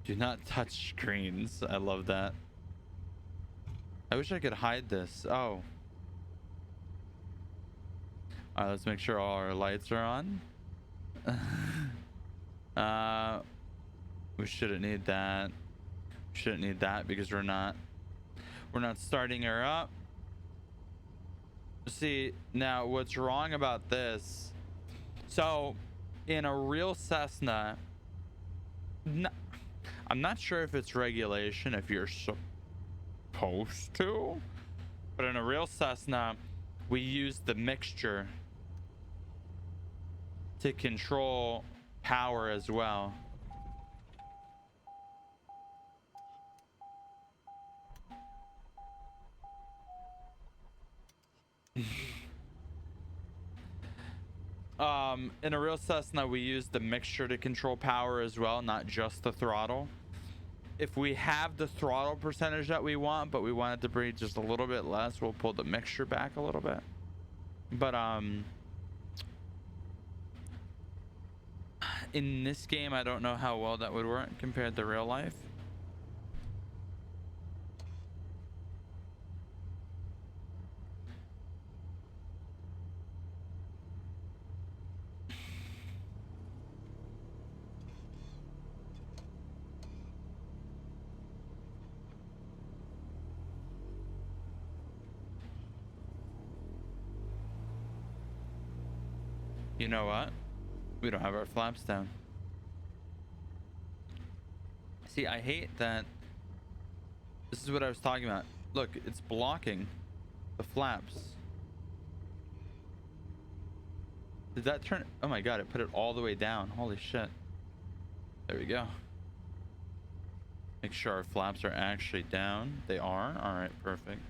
Do not touch screens. I love that. I wish I could hide this. Oh. Alright, let's make sure all our lights are on. We shouldn't need that. Shouldn't need that because we're not starting her up. See, now what's wrong about this? So in a real Cessna, I'm not sure if it's regulation if you're supposed to, but in a real Cessna we use the mixture to control power as well. In a real Cessna we use the mixture to control power as well, not just the throttle. If we have the throttle percentage that we want but we want it to be just a little bit less, we'll pull the mixture back a little bit. But in this game I don't know how well that would work compared to real life. You know what? We don't have our flaps down. See, I hate that. This is what I was talking about. Look, it's blocking the flaps. Did that turn? Oh my god, it put it all the way down. Holy shit. There we go. Make sure our flaps are actually down. They are. All right, perfect.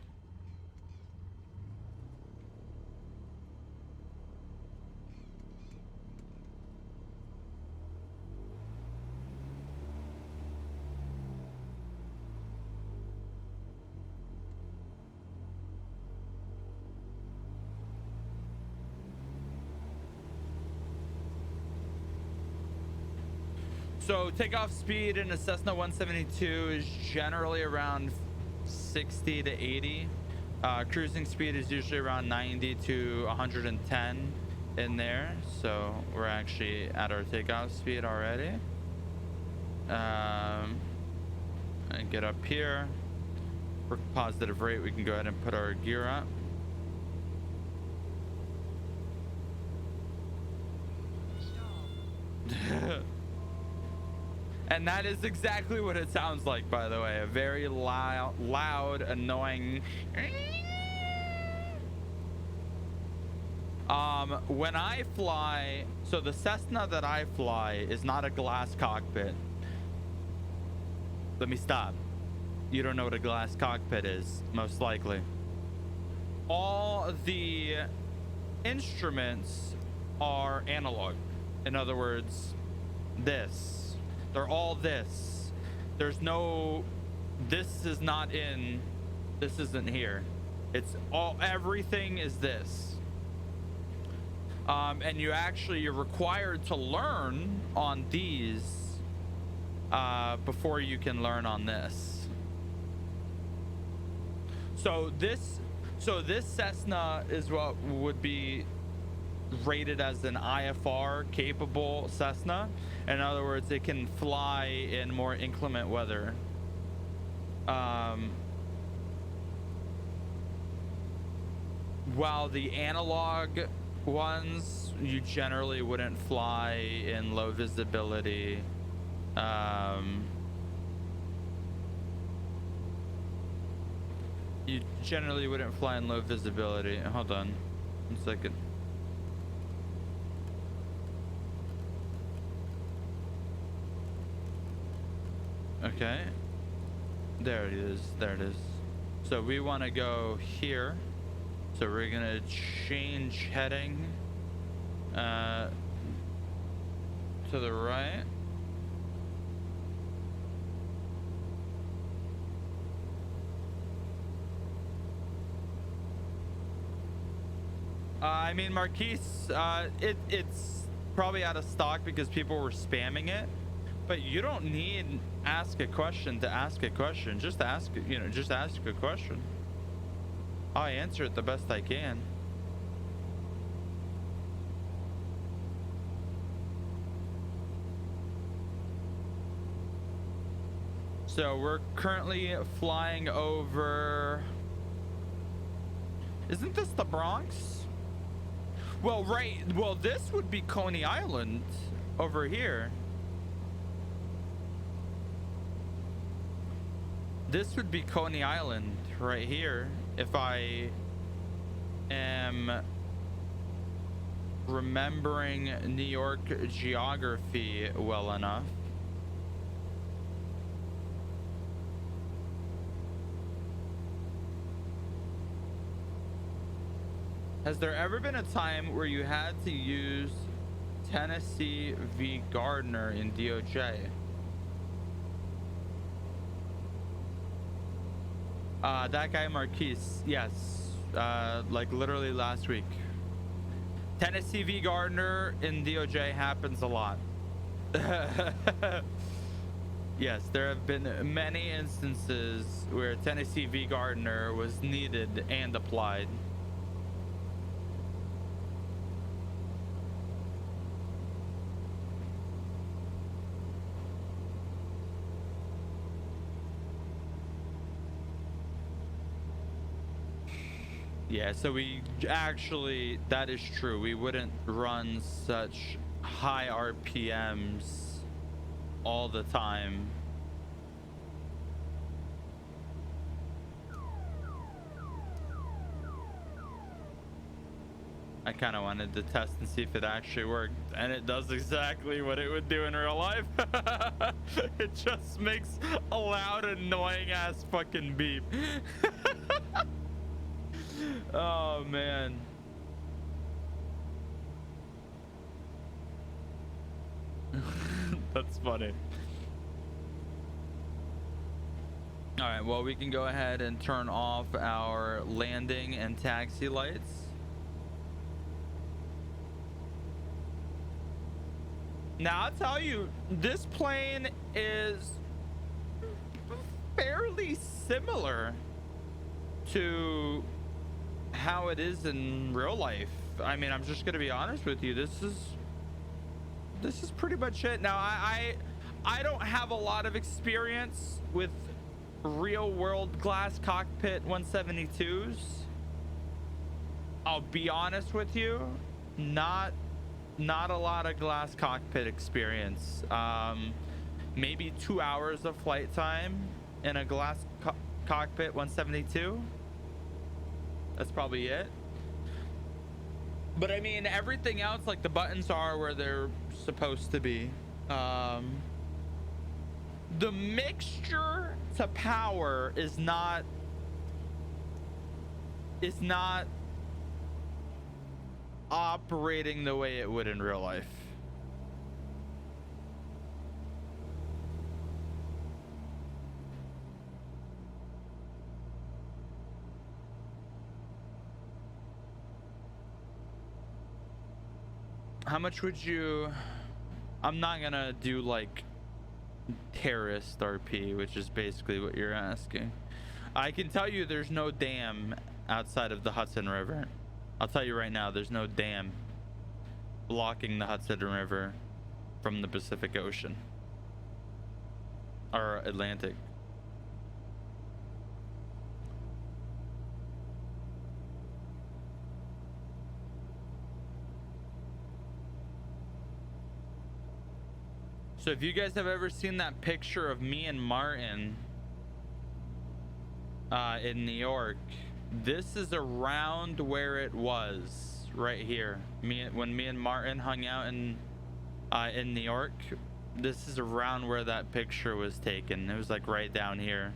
So takeoff speed in a Cessna 172 is generally around 60 to 80. Cruising speed is usually around 90 to 110 in there. So we're actually at our takeoff speed already. And get up here. For positive rate, we can go ahead and put our gear up. And that is exactly what it sounds like, by the way. A very loud, annoying. When I fly, so the Cessna that I fly is not a glass cockpit. Let me stop. You don't know what a glass cockpit is, most likely. All the instruments are analog. In other words, this. They're all this. There's no, this is not in, this isn't here. It's all, everything is this. And you're required to learn on these before you can learn on this. So this Cessna is what would be rated as an IFR capable Cessna. In other words, it can fly in more inclement weather. While the analog ones, you generally wouldn't fly in low visibility. You generally wouldn't fly in low visibility. Hold on 1 second. Okay, there it is. There it is. So we want to go here. So we're gonna change heading to the right. I mean, Marquise, it's probably out of stock because people were spamming it. But you don't need ask a question to ask a question. Just ask, just ask a question. I answer it the best I can. So we're currently flying over. Isn't this the Bronx? Well, right. Well, this would be Coney Island over here. This would be Coney Island right here if I am remembering New York geography well enough. Has there ever been a time where you had to use Tennessee v. Gardner in DOJ? That guy Marquise, yes, like literally last week. Tennessee v. Gardner in DOJ happens a lot. Yes, there have been many instances where Tennessee v. Gardner was needed and applied. Yeah, so we actually, that is true. We wouldn't run such high RPMs all the time. I kind of wanted to test and see if it actually worked, and it does exactly what it would do in real life. It just makes a loud, annoying ass fucking beep. Oh man. That's funny. All right, well, we can go ahead and turn off our landing and taxi lights. Now, I'll tell you, this plane is fairly similar to how it is in real life. I mean, I'm just gonna be honest with you. This is pretty much it. Now, I don't have a lot of experience with real world glass cockpit 172s. I'll be honest with you, not a lot of glass cockpit experience. Maybe 2 hours of flight time in a glass cockpit 172. That's probably it. But I mean, everything else, like the buttons are where they're supposed to be. The mixture to power is not operating the way it would in real life. How much would you... I'm not gonna do like terrorist RP, which is basically what you're asking. I can tell you there's no dam outside of the Hudson River. I'll tell you right now, there's no dam blocking the Hudson River from the Pacific Ocean or Atlantic. So if you guys have ever seen that picture of me and Martin in New York, this is around where it was right here. When me and Martin hung out in New York, this is around where that picture was taken. It was like right down here.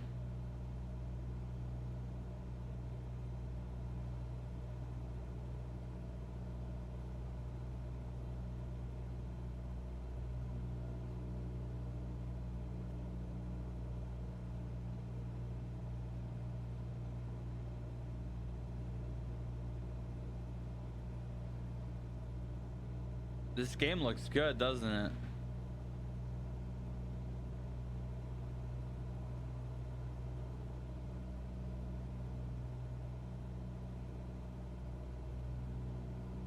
This game looks good, doesn't it?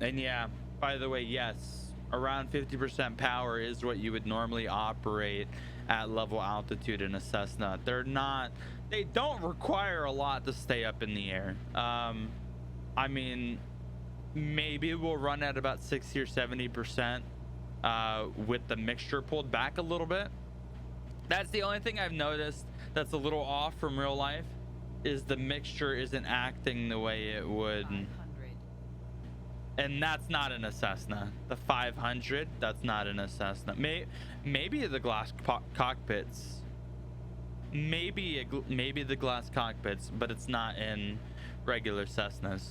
And yeah, by the way, yes, around 50% power is what you would normally operate at level altitude in a Cessna. They don't require a lot to stay up in the air. I mean, maybe we'll run at about 60 or 70% with the mixture pulled back a little bit. That's the only thing I've noticed that's a little off from real life, is the mixture isn't acting the way it would. 500. And that's not in a Cessna. The 500, that's not in a Cessna. Maybe the glass cockpits. Maybe the glass cockpits, but it's not in regular Cessnas.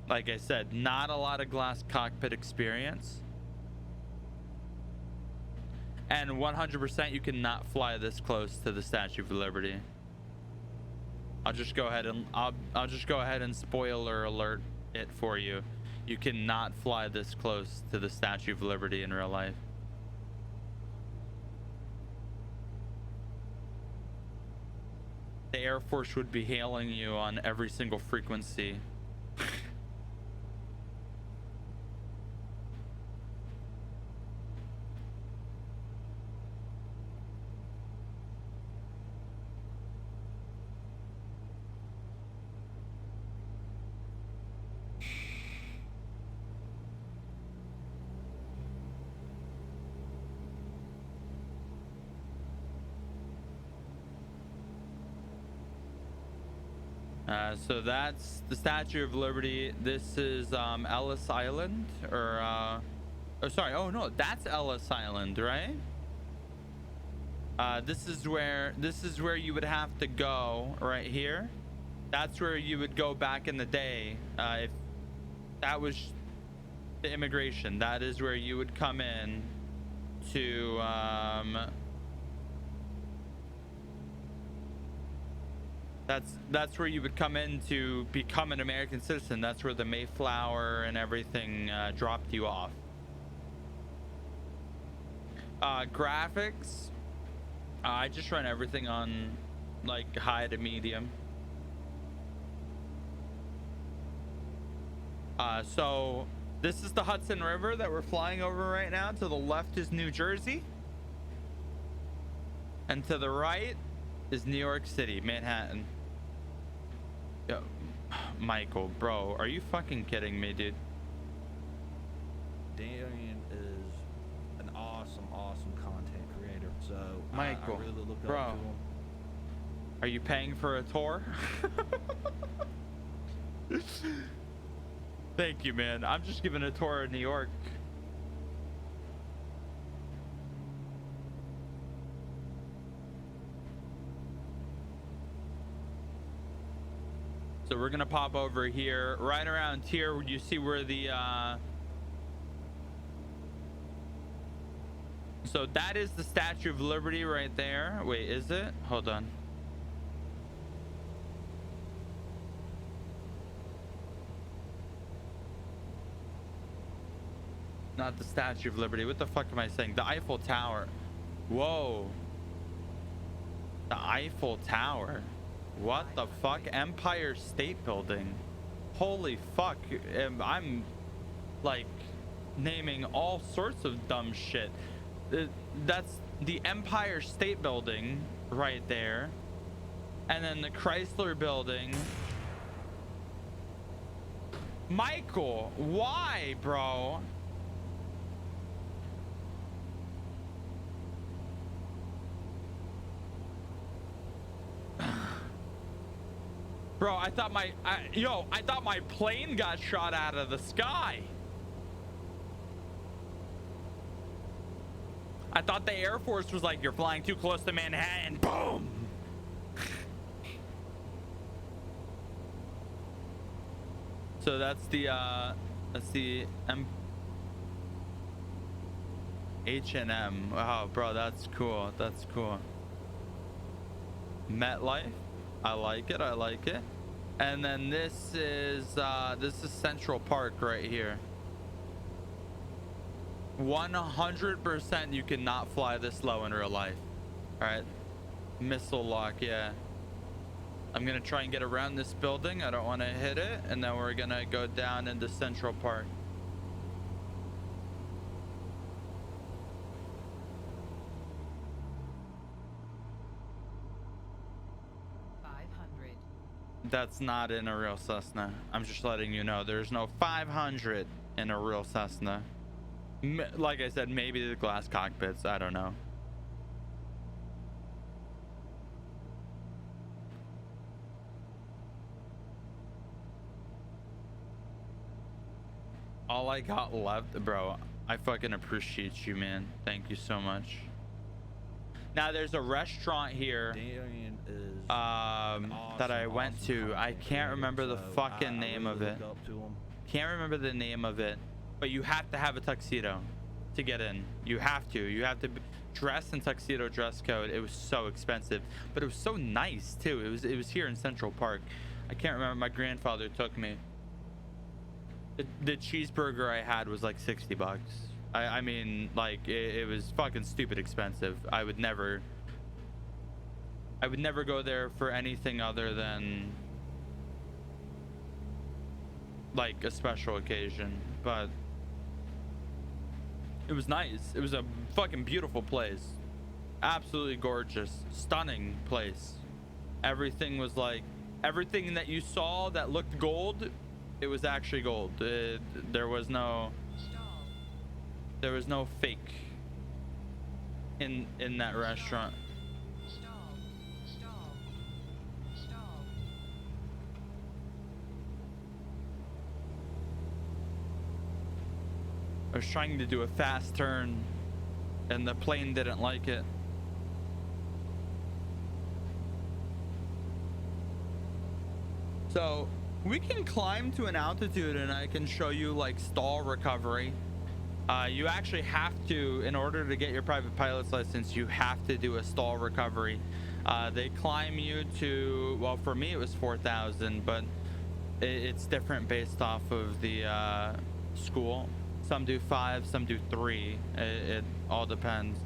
Like I said, not a lot of glass cockpit experience. And 100% you cannot fly this close to the Statue of Liberty. I'll just go ahead and spoiler alert it for you. You cannot fly this close to the Statue of Liberty in real life. The Air Force would be hailing you on every single frequency. So that's the Statue of Liberty. This is Ellis Island, or oh sorry, oh no, that's Ellis Island, right? This is where you would have to go right here. That's where you would go back in the day, if that was the immigration. That is where you would come in to that's where you would come in to become an American citizen. That's where the Mayflower and everything dropped you off. Graphics, I just run everything on like high to medium. So this is the Hudson River that we're flying over right now. To the left is New Jersey, and to the right is New York City, Manhattan. Yo, Michael, bro, are you fucking kidding me, dude? Darian is an awesome content creator. So Michael, I really look bro, up to him. Are you paying for a tour? Thank you, man. I'm just giving a tour of New York. So we're gonna pop over here, right around here. You see where the so that is the Statue of Liberty right there. Wait, is it? Hold on. Not the Statue of Liberty. What the fuck am I saying? The Eiffel Tower. Whoa. The Eiffel Tower. What the fuck? Empire State Building. Holy fuck. I'm like naming all sorts of dumb shit. That's the Empire State Building right there. And then the Chrysler Building. Michael, why, bro? Bro, I thought my plane got shot out of the sky. I thought the Air Force was like, you're flying too close to Manhattan. Boom. So that's the H&M. Oh, bro, that's cool. That's cool. MetLife. I like it. I like it. And then this is Central Park right here. 100% you cannot fly this low in real life. All right. Missile lock. Yeah. I'm gonna try and get around this building. I don't want to hit it, and then we're gonna go down into Central Park. That's not in a real Cessna. I'm just letting you know. There's no 500 in a real Cessna. Like I said, maybe the glass cockpits. I don't know. All I got left, bro. I fucking appreciate you, man. Thank you so much. Now there's a restaurant here that I went to. I can't remember the fucking name of it. Can't remember the name of it, but you have to have a tuxedo to get in. You have to dress in tuxedo dress code. It was so expensive, but it was so nice too. It was here in Central Park. I can't remember. My grandfather took me. The cheeseburger I had was like 60 bucks. I mean, like, it was fucking stupid expensive. I would never go there for anything other than like a special occasion, but it was nice. It was a fucking beautiful place. Absolutely gorgeous, stunning place. Everything was like, everything that you saw that looked gold, it was actually gold. There was no fake in that restaurant. I was trying to do a fast turn and the plane didn't like it. So we can climb to an altitude and I can show you like stall recovery. You actually have to, in order to get your private pilot's license, you have to do a stall recovery. They climb you to, well, for me it was 4,000, but it's different based off of the school. Some do 5, some do 3. It all depends.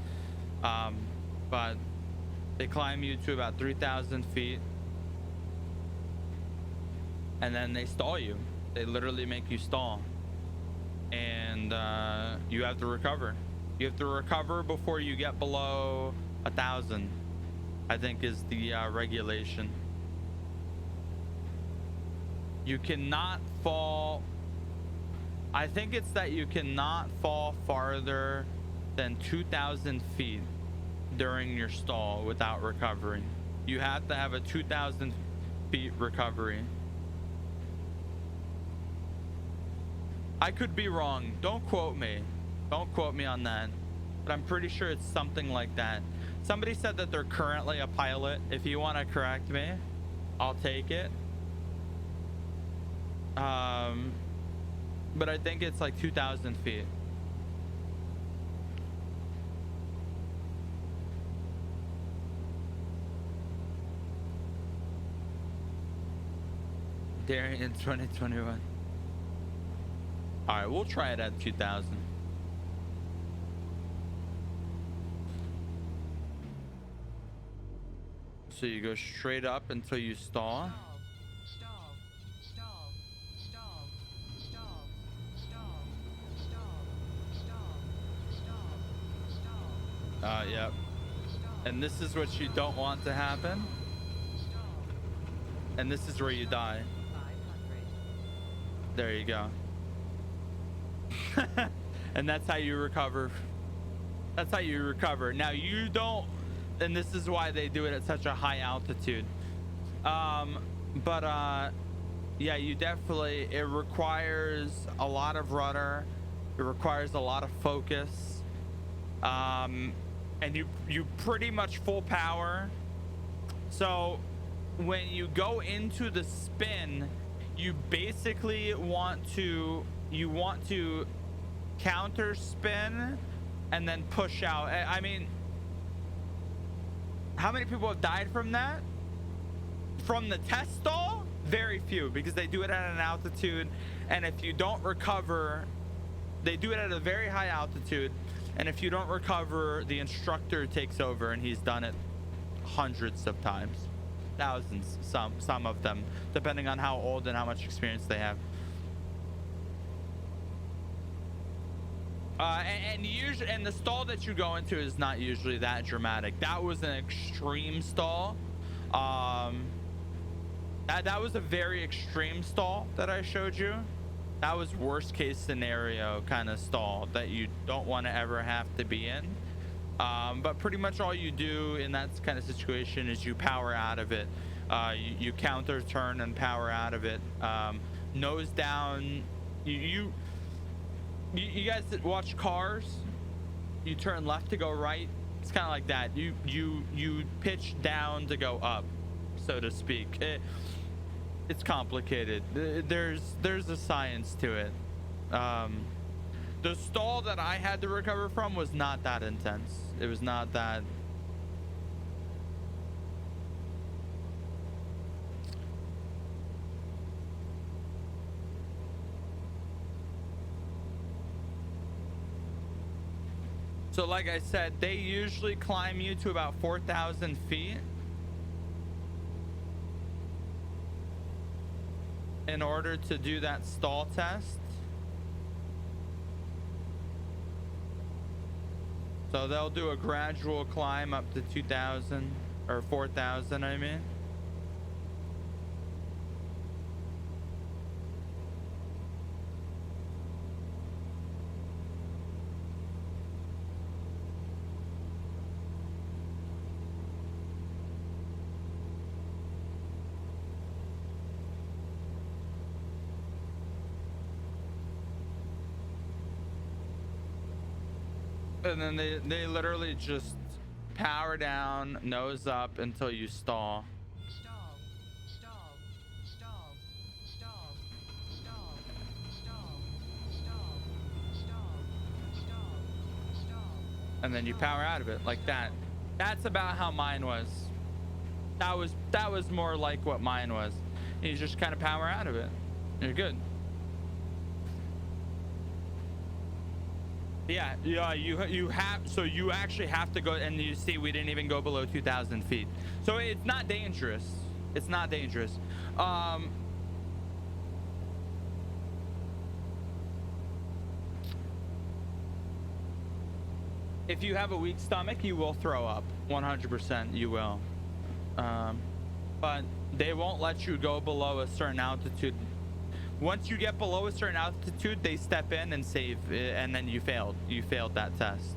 But they climb you to about 3,000 feet. And then they stall you. They literally make you stall. And you have to recover. You have to recover before you get below 1,000, I think is the regulation. You cannot fall. I think it's that you cannot fall farther than 2,000 feet during your stall without recovering. You have to have a 2,000 feet recovery. I could be wrong. Don't quote me. Don't quote me on that. But I'm pretty sure it's something like that. Somebody said that they're currently a pilot. If you want to correct me, I'll take it. But I think it's like 2,000 feet. Darian 2021. All right, we'll try it at 2,000. So you go straight up until you stall. Yep. And this is what you don't want to happen. And this is where you die. There you go. And that's how you recover. That's how you recover. Now you don't, and this is why they do it at such a high altitude. Yeah, you definitely, it requires a lot of rudder. It requires a lot of focus. And you pretty much full power. So when you go into the spin, you basically want to counter spin and then push out. I mean, how many people have died from that? From the test stall? Very few, because they do it at an altitude, and if you don't recover, they do it at a very high altitude, and if you don't recover, the instructor takes over, and he's done it hundreds of times. thousands, some of them, depending on how old and how much experience they have. And the stall that you go into is not usually that dramatic. That was an extreme stall. That was a very extreme stall that I showed you. That was worst case scenario kind of stall that you don't want to ever have to be in. But pretty much all you do in that kind of situation is you power out of it. You counter turn and power out of it. Nose down. You guys that watch Cars, you turn left to go right. It's kind of like that. You pitch down to go up, so to speak. It's complicated. There's a science to it. The stall that I had to recover from was not that intense. It was not that. So like I said, they usually climb you to about 4,000 feet in order to do that stall test. So they'll do a gradual climb up to 2,000 or 4,000, I mean. And then they literally just power down, nose up until you stall. And then you power out of it like that. That's about how mine was. That was more like what mine was. You just kind of power out of it. You're good. Yeah, you have, so you actually have to go, and you see we didn't even go below 2,000 feet. So it's not dangerous. It's not dangerous. If you have a weak stomach, you will throw up. 100% you will. But they won't let you go below a certain altitude. Once you get below a certain altitude, they step in and save, and then you failed. You failed that test.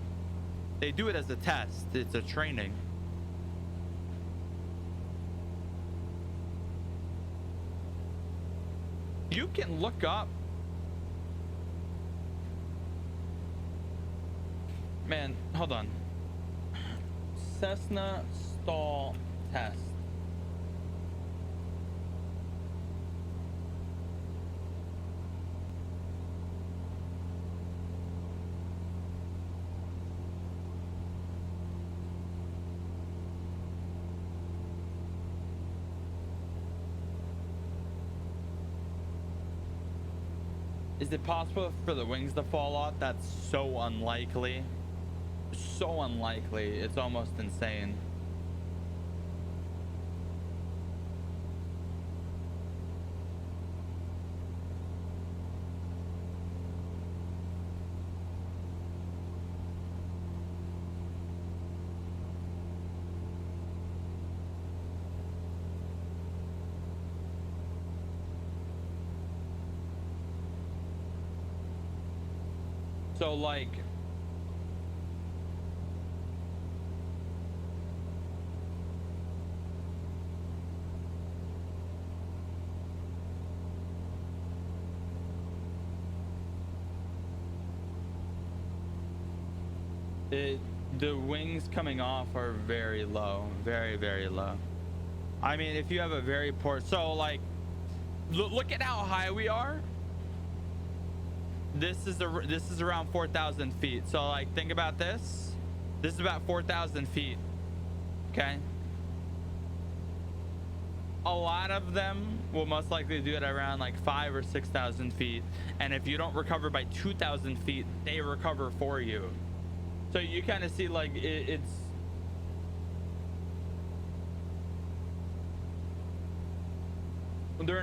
They do it as a test. It's a training. You can look up. Man, hold on. Cessna stall test. Is it possible for the wings to fall off? That's so unlikely. So unlikely. It's almost insane. So like the wings coming off are very low, very, very low. I mean, if you have a very poor, so like look at how high we are. This is around 4,000 feet. So like think about this. This is about 4,000 feet. Okay. A lot of them will most likely do it around like 5,000 or 6,000 feet. And if you don't recover by 2,000 feet, they recover for you. So you kind of see like it's They're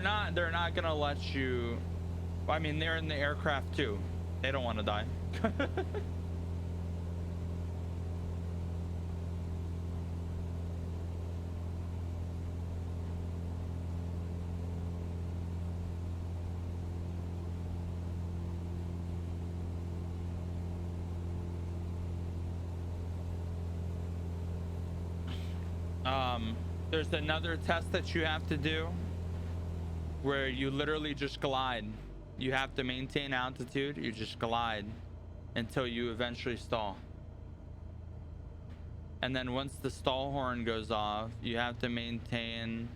not gonna let you. I mean, they're in the aircraft too. They don't want to die. There's another test that you have to do where you literally just glide. You have to maintain altitude. You just glide until you eventually stall. And then once the stall horn goes off, you have to maintain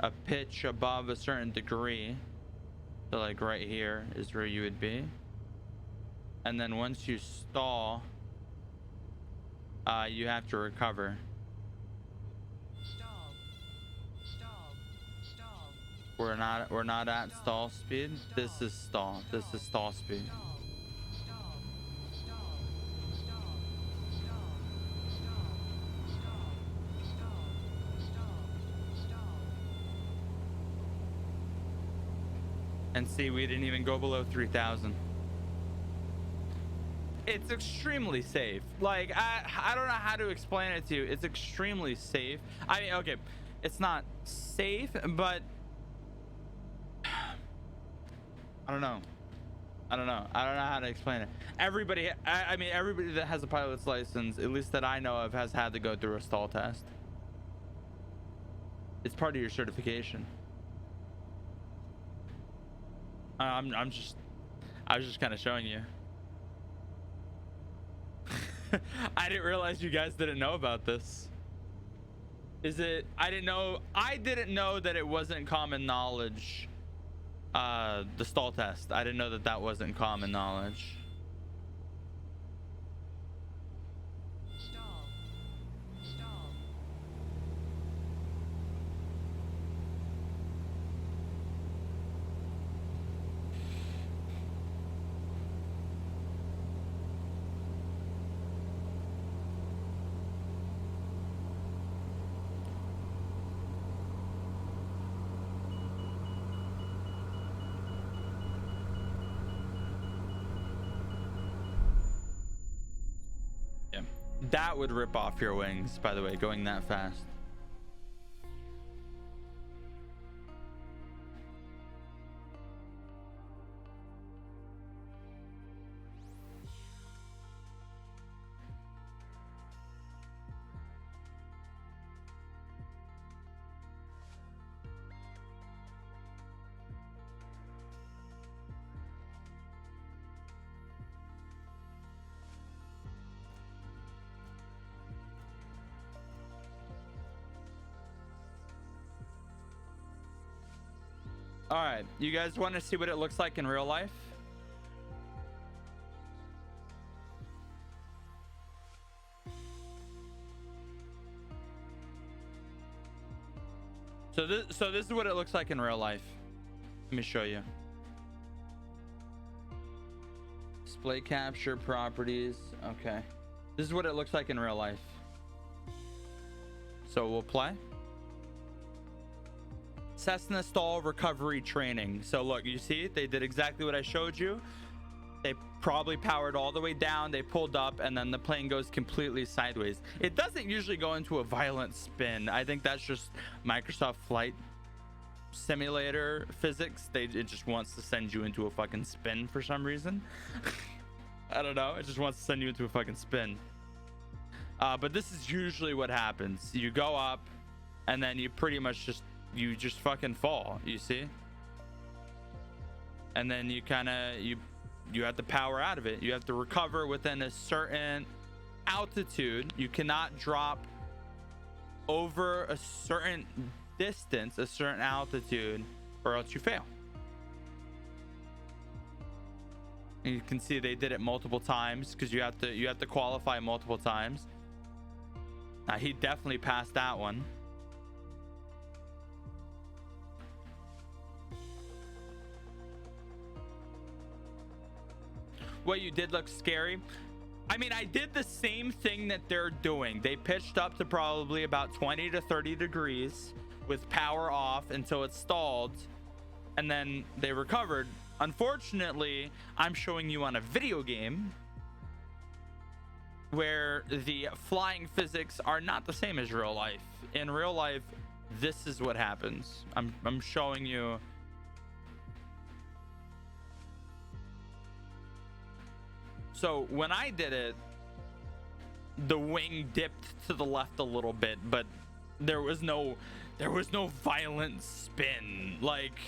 a pitch above a certain degree. So like right here is where you would be. And then once you stall, you have to recover. We're not at stall speed. This is stall. This is stall speed. And see, we didn't even go below 3,000. It's extremely safe. Like, I don't know how to explain it to you. It's extremely safe. I mean, okay, it's not safe, but I don't know. I don't know how to explain it. Everybody, I mean, everybody that has a pilot's license, at least that I know of, has had to go through a stall test. It's part of your certification. I was just kind of showing you. I didn't realize you guys didn't know about this. I didn't know that it wasn't common knowledge. The stall test. I didn't know that wasn't common knowledge. That would rip off your wings, by the way, going that fast. All right, you guys want to see what it looks like in real life? So this is what it looks like in real life. Let me show you. Display capture properties. Okay. This is what it looks like in real life. So we'll play. Cessna stall recovery training. So look, you see, they did exactly what I showed you. They probably powered all the way down, they pulled up, and then the plane goes completely sideways. It doesn't usually go into a violent spin. I think that's just Microsoft Flight Simulator physics. It just wants to send you into a fucking spin for some reason. I don't know, it just wants to send you into a fucking spin. But this is usually what happens. You go up and then you pretty much just fucking fall, you see? And then you kind of you have to power out of it. You have to recover within a certain altitude. You cannot drop over a certain distance, a certain altitude, or else you fail. And you can see they did it multiple times because you have to qualify multiple times. Now he definitely passed that one. What you did look scary. I mean, I did the same thing that they're doing. They pitched up to probably about 20 to 30 degrees, with power off until it stalled, and then they recovered. Unfortunately, I'm showing you on a video game where the flying physics are not the same as real life. In real life, this is what happens. I'm showing you. So when I did it, the wing dipped to the left a little bit, but there was no violent spin. Like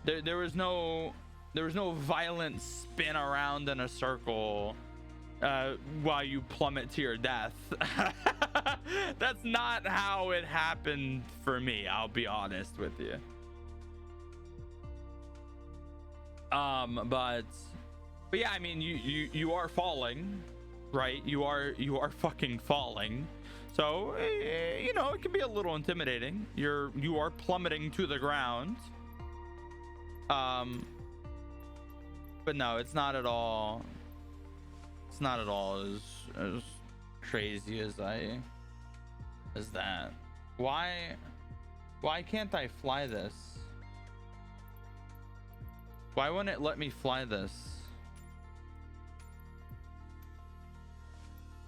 there was no violent spin around in a circle while you plummet to your death. That's not how it happened for me, I'll be honest with you. But yeah, I mean, you are falling, right? You are fucking falling. So you know, it can be a little intimidating. You are plummeting to the ground. But no, it's not at all. It's not at all as crazy as that. Why can't I fly this? Why wouldn't it let me fly this?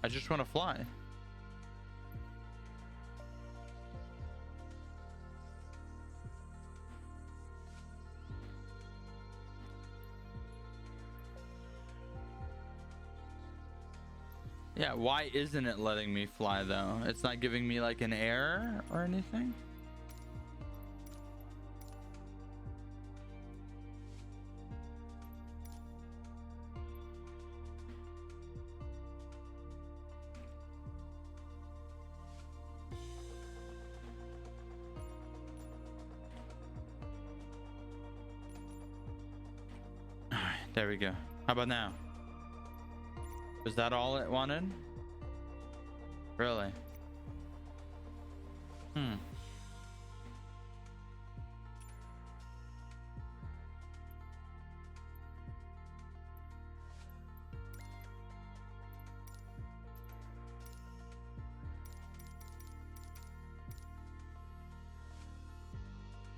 I just want to fly. Yeah, why isn't it letting me fly though? It's not giving me like an error or anything? There we go. How about now? Was that all it wanted? Really?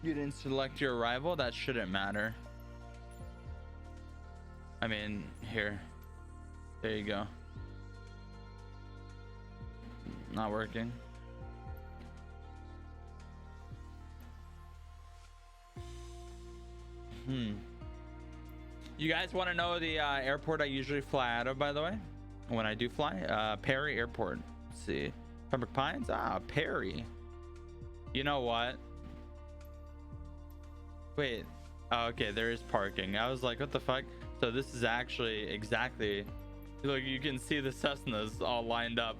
You didn't select your arrival? That shouldn't matter. I mean, here. There you go. Not working. You guys want to know the airport I usually fly out of, by the way? When I do fly? Perry Airport. Let's see. Pembroke Pines? Ah, Perry. You know what? Wait. Oh, okay, there is parking. I was like, what the fuck? So this is actually exactly... Look, you can see the Cessnas all lined up.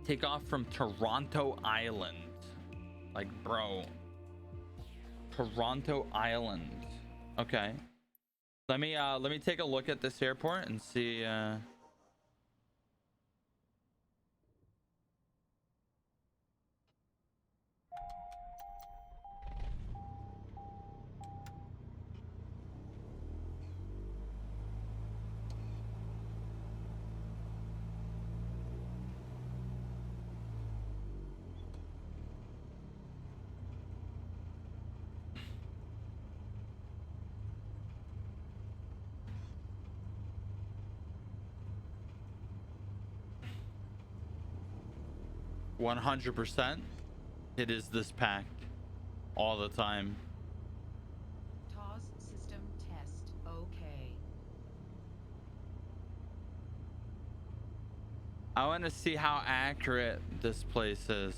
Take off from Toronto Island. Like, bro. Toronto Island. Okay. Let me take a look at this airport and see %. It is this packed all the time. TOS system test. Okay. I want to see how accurate this place is.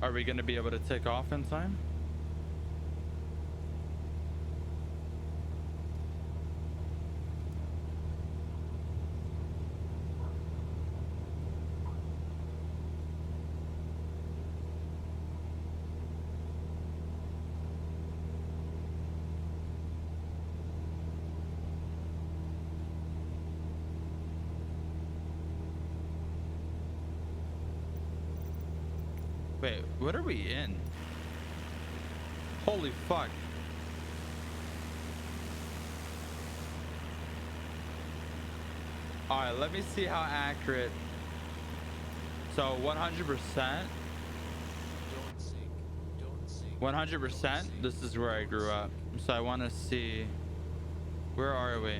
Are we going to be able to take off in time? Wait, what are we in? Holy fuck. All right, let me see how accurate. So 100%. 100%. This is where I grew up. So I want to see. Where are we?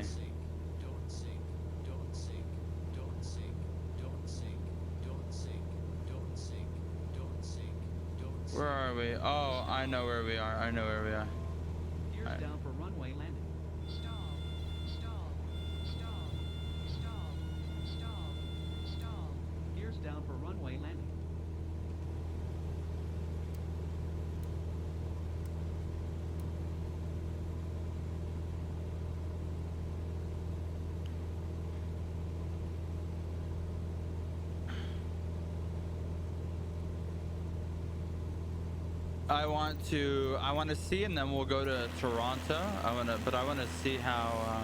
Where are we? Oh, I know where we are. I know where we are. Gears Right. down for runway landing. Stall. Stall. Stall. Stall. Stall. Stall. Gears down for runway landing. I want to see, and then we'll go to Toronto. I want to see how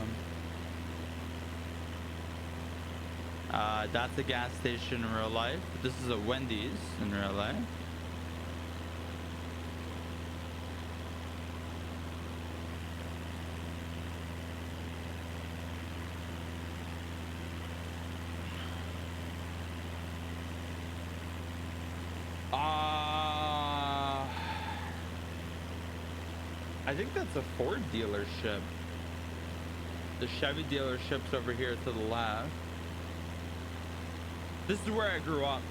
that's a gas station in real life. This is a Wendy's in real life. I think that's a Ford dealership. The Chevy dealership's over here to the left. This is where I grew up.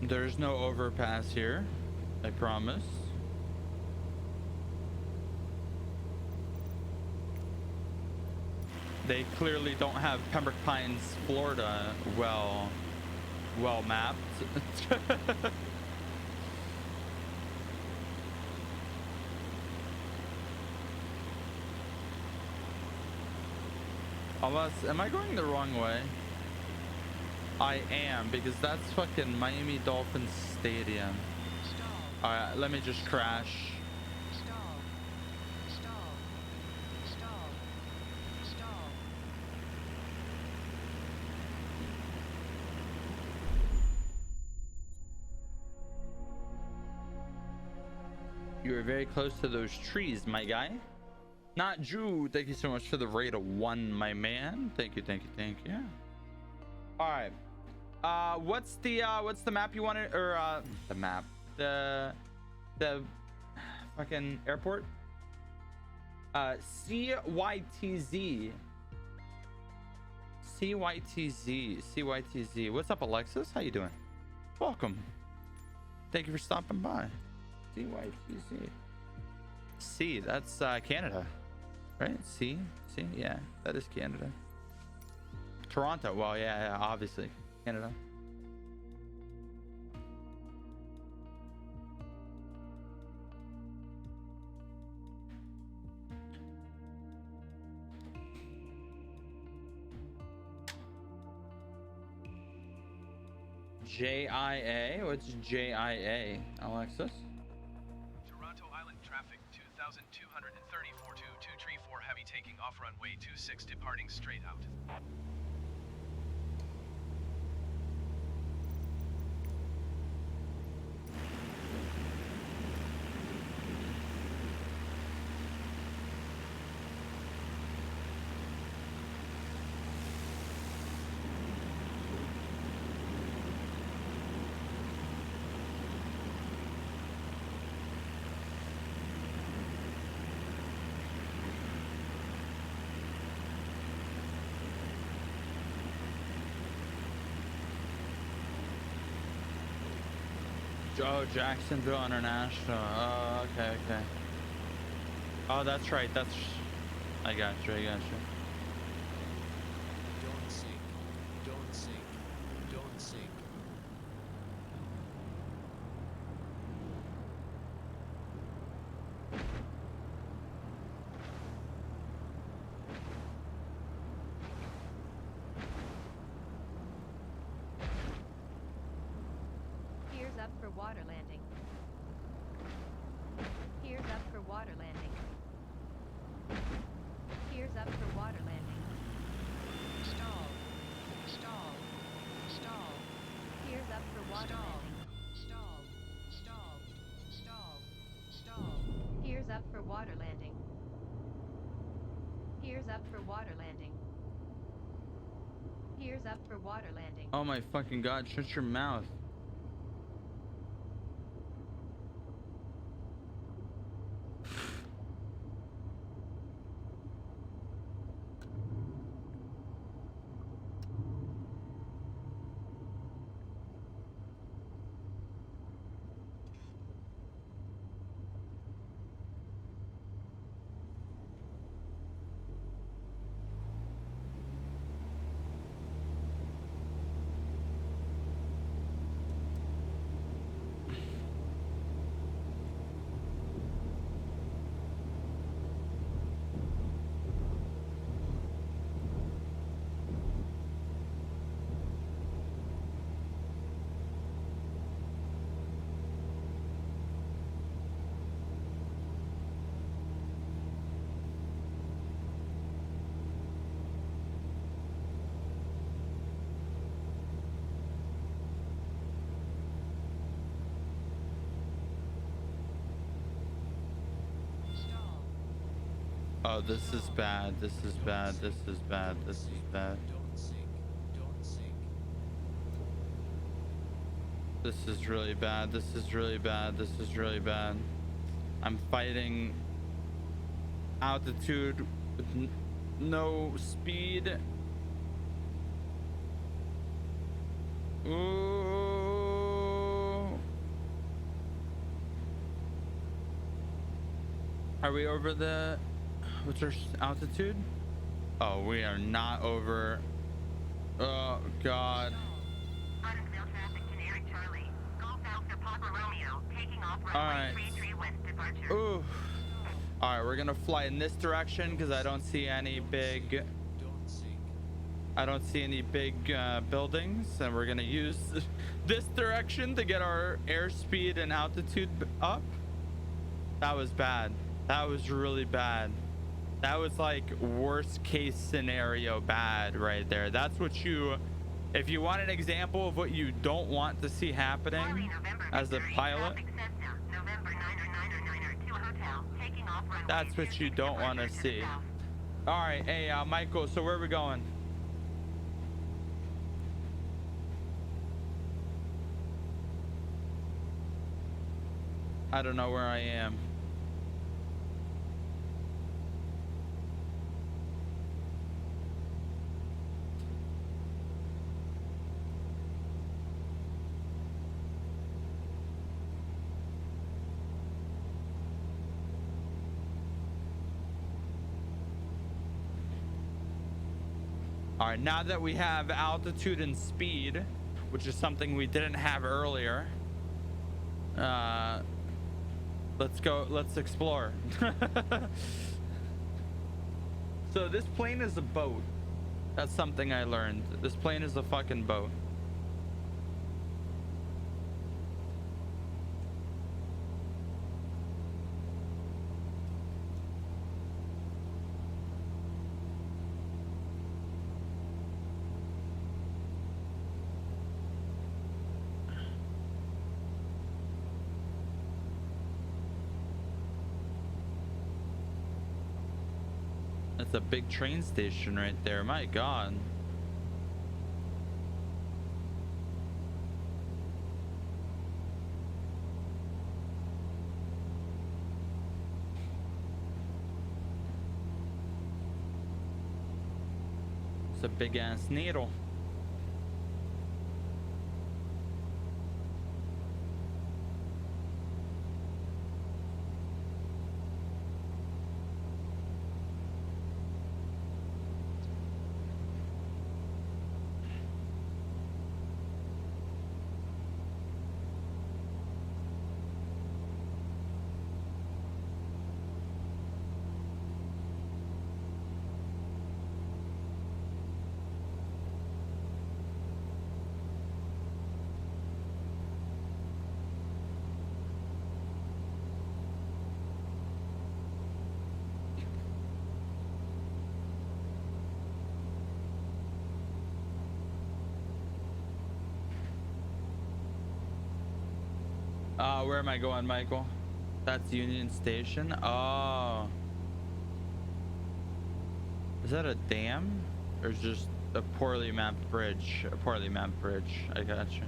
There's no overpass here, I promise. They clearly don't have Pembroke Pines, Florida well mapped. Unless, am I going the wrong way? I am, because that's fucking Miami Dolphins Stadium. Stall. Alright, let me just crash. Stall. Stall. Stall. Stall. You are very close to those trees, my guy. Not Drew, thank you so much for the rate of 1, my man. Thank you, thank you, thank you. All right. What's the map you wanted, or the map? The fucking airport? CYTZ. CYTZ. What's up, Alexis? How you doing? Welcome. Thank you for stopping by. CYTZ. C, that's Canada, right? C, yeah, that is Canada. Toronto, well, yeah, obviously Canada. JIA, what's JIA, Alexis? Toronto Island traffic 2234 to 234 heavy taking off runway 26 departing straight out. Oh, Jacksonville International. Oh, okay. Oh, that's right. I got you. I got you. Don't sink. Don't sink. Don't sink. Gears up for water landing. Gears up for water landing. Gears up for water landing. Stall. Stall. Stall. Gears up for water landing. Stall. Stall. Stall. Stall. Gears up for water landing. Gears up for water landing. Gears up for water landing. Oh my fucking god! Shut your mouth. Stall. Oh, this is bad. This is bad. This is bad. This is bad. Don't sink. Don't sink. This is really bad. This is really bad. This is really bad. I'm fighting altitude with no speed. Ooh. Are we over the... What's our altitude? Oh, we are not over. Oh, God. Untitled Traffic, Generic Charlie. Golf Alpha Papa Romeo, taking off Alright. runway 33 west departure. Ooh. All right, we're gonna fly in this direction because I don't see any big. Don't sink. I don't see any big buildings, and we're gonna use this direction to get our airspeed and altitude up. That was bad. That was really bad. That was like worst case scenario bad right there. That's what you, if you want an example of what you don't want to see happening Charlie, November as a Victory, pilot, traffic Cessna, November 9er to hotel, taking off runway that's what you 26 don't want to departure see. the south. All right, hey, Michael, so where are we going? I don't know where I am. All right, now that we have altitude and speed, which is something we didn't have earlier, let's go, let's explore. So this plane is a boat. That's something I learned. This plane is a fucking boat. That's a big train station right there. My God. It's a big ass needle. Where am I going, Michael? That's Union Station. Oh, is that a dam or just a poorly mapped bridge? A poorly mapped bridge. I gotcha.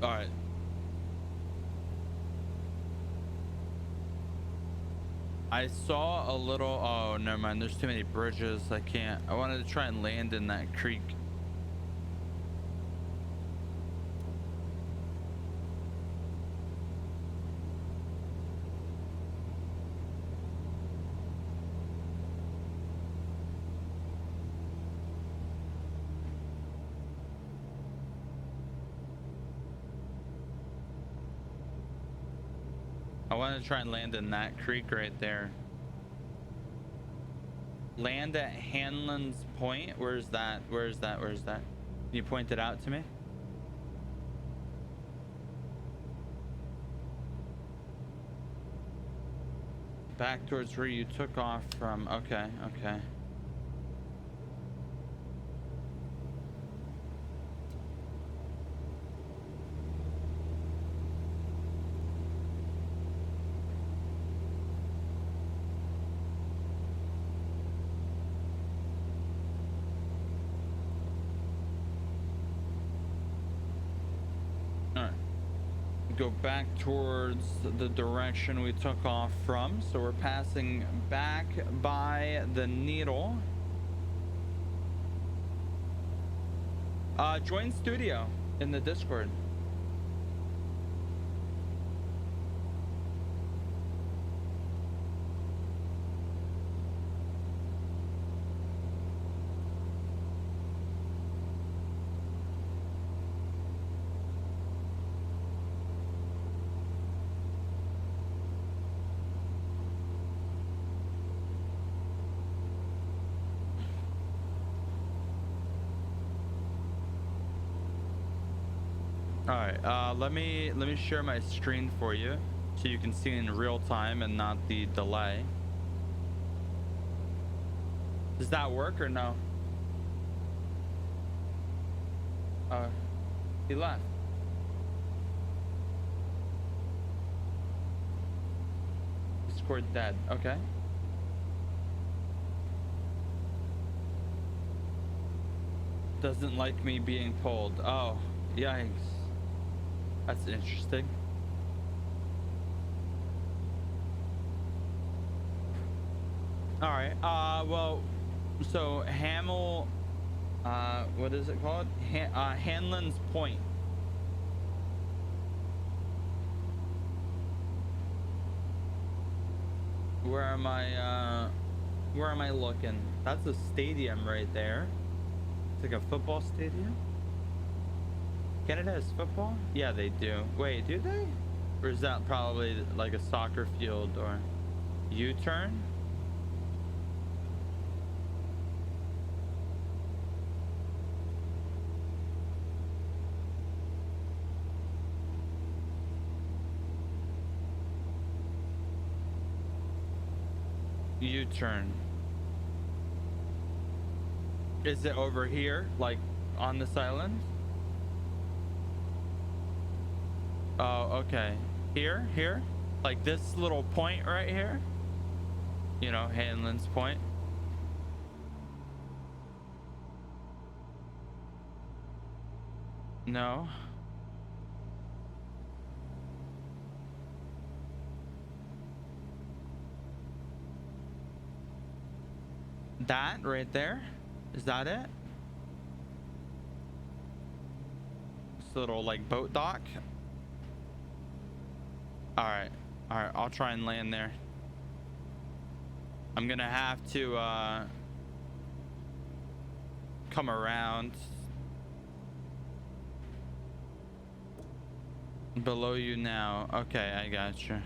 All right. I saw a little. Oh, never mind. There's too many bridges. I can't. I wanted to try and land in that creek. I want to try and land in that creek right there. Land at Hanlon's Point. Where's that? Where's that? Where's that? Can you point it out to me? Back towards where you took off from. Okay, okay. Go back towards the direction we took off from, so we're passing back by the Needle. Join studio in the Discord. All right, let me share my screen for you so you can see in real time and not the delay. Does that work or no? He left. Discord dead. Okay. Doesn't like me being pulled. Oh, yikes. That's interesting. All right. Well, so Hamel, what is it called? Hanlon's Point. Where am I looking? That's a stadium right there. It's like a football stadium. Canada has football? Yeah, they do. Wait, do they? Or is that probably like a soccer field or U-turn? U-turn. Is it over here, like on this island? Oh, okay. Here? Like this little point right here? You know, Hanlon's Point. No. That right there? Is that it? This little like boat dock? All right, I'll try and land there. I'm gonna have to come around below you now. Okay, I got you.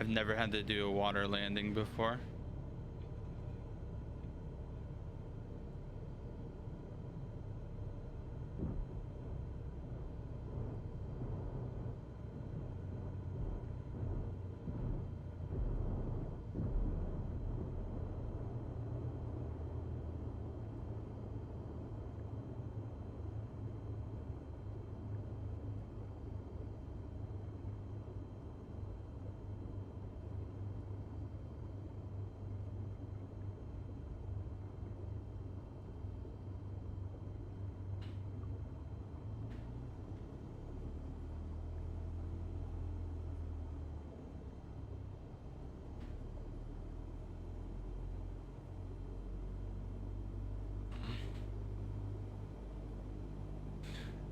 I've never had to do a water landing before.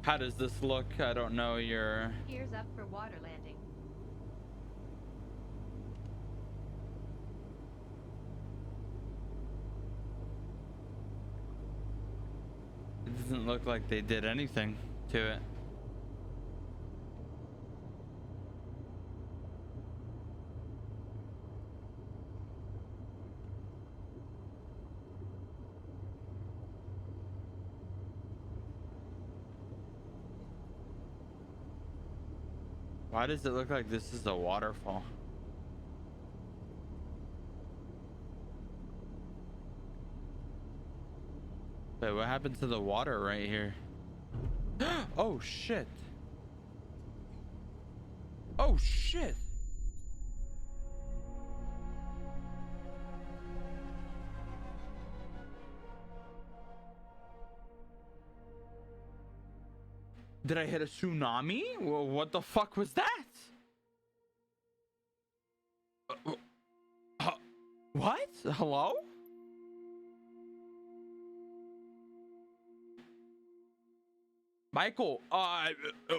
How does this look? I don't know your... Gears up for water landing. It doesn't look like they did anything to it. Why does it look like this is a waterfall? Wait, what happened to the water right here? Oh shit. Oh shit. Did I hit a tsunami? Well, what the fuck was that? What? Hello? Michael,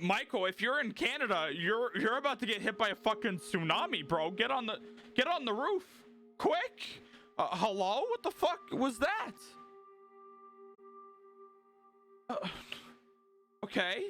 Michael, if you're in Canada, you're about to get hit by a fucking tsunami, bro. Get on the roof, quick. Hello? What the fuck was that? Okay.